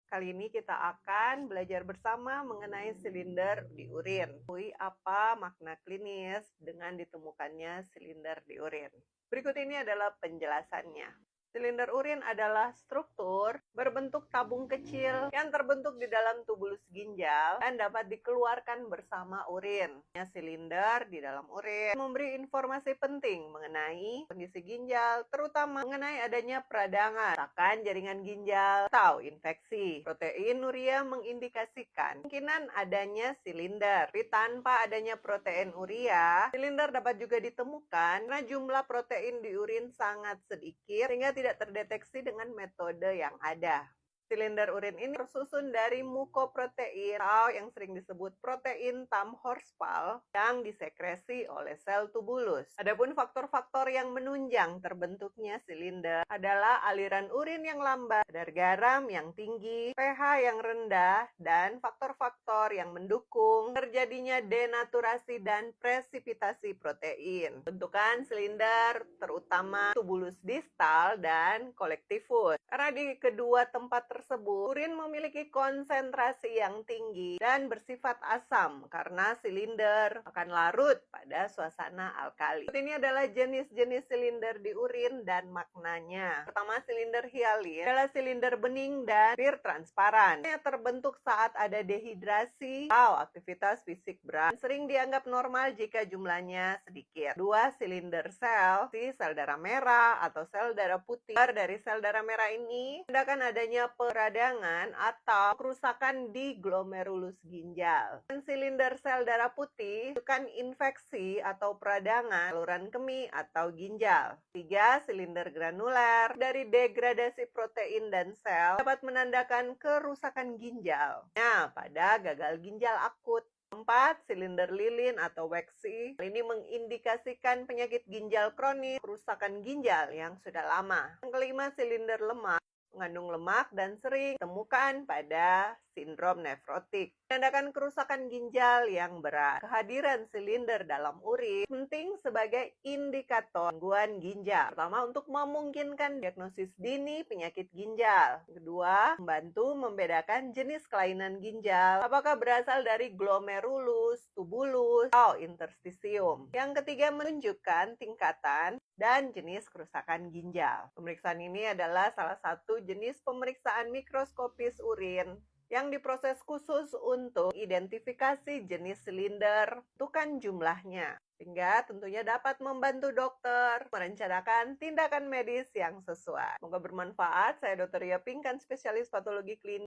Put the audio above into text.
Kali ini kita akan belajar bersama mengenai silinder di urin. Apa makna klinis dengan ditemukannya silinder di urin? Berikut ini adalah penjelasannya. Silinder urin adalah struktur berbentuk tabung kecil yang terbentuk di dalam tubulus ginjal dan dapat dikeluarkan bersama urin. Silinder di dalam urin memberi informasi penting mengenai kondisi ginjal, terutama mengenai adanya peradangan, kerusakan jaringan ginjal, atau infeksi. Protein urea mengindikasikan kemungkinan adanya silinder. Tapi tanpa adanya protein urea, silinder dapat juga ditemukan karena jumlah protein di urin sangat sedikit sehingga tidak terdeteksi dengan metode yang ada. Silinder urin ini tersusun dari mukoprotein atau yang sering disebut protein Tam-Horsfall yang disekresi oleh sel tubulus. Adapun faktor-faktor yang menunjang terbentuknya silinder adalah aliran urin yang lambat, kadar garam yang tinggi, pH yang rendah, dan faktor-faktor yang mendukung terjadinya denaturasi dan presipitasi protein. Bentukan silinder terutama tubulus distal dan kolektifus. Karena di kedua tempat tersebut, urin memiliki konsentrasi yang tinggi dan bersifat asam karena silinder akan larut pada suasana alkali. Ini adalah jenis-jenis silinder di urin dan maknanya. Pertama, silinder hialin adalah silinder bening dan hampir transparan yang terbentuk saat ada dehidrasi atau aktivitas fisik berat. Sering dianggap normal jika jumlahnya sedikit. Dua, silinder sel darah merah atau sel darah putih. Dari sel darah merah ini menandakan adanya peradangan atau kerusakan di glomerulus ginjal. Dan silinder sel darah putih menunjukkan infeksi atau peradangan saluran kemih atau ginjal. Tiga, silinder granuler dari degradasi protein dan sel dapat menandakan kerusakan ginjal. Nah, pada gagal ginjal akut. 4. Silinder lilin atau waxy. Ini mengindikasikan penyakit ginjal kronis, kerusakan ginjal yang sudah lama. Yang kelima, silinder lemak, mengandung lemak dan sering ditemukan pada sindrom nefrotik. Menandakan kerusakan ginjal yang berat. Kehadiran silinder dalam urin penting sebagai indikator gangguan ginjal. Pertama, untuk memungkinkan diagnosis dini penyakit ginjal. Kedua, membantu membedakan jenis kelainan ginjal, apakah berasal dari glomerulus, tubulus, atau interstisium. Yang ketiga, menunjukkan tingkatan dan jenis kerusakan ginjal. Pemeriksaan ini adalah salah satu jenis pemeriksaan mikroskopis urin yang diproses khusus untuk identifikasi jenis silinder, tentukan jumlahnya, sehingga tentunya dapat membantu dokter merencanakan tindakan medis yang sesuai. Semoga bermanfaat. Saya Dr. Ria Pinkan, spesialis patologi klinis.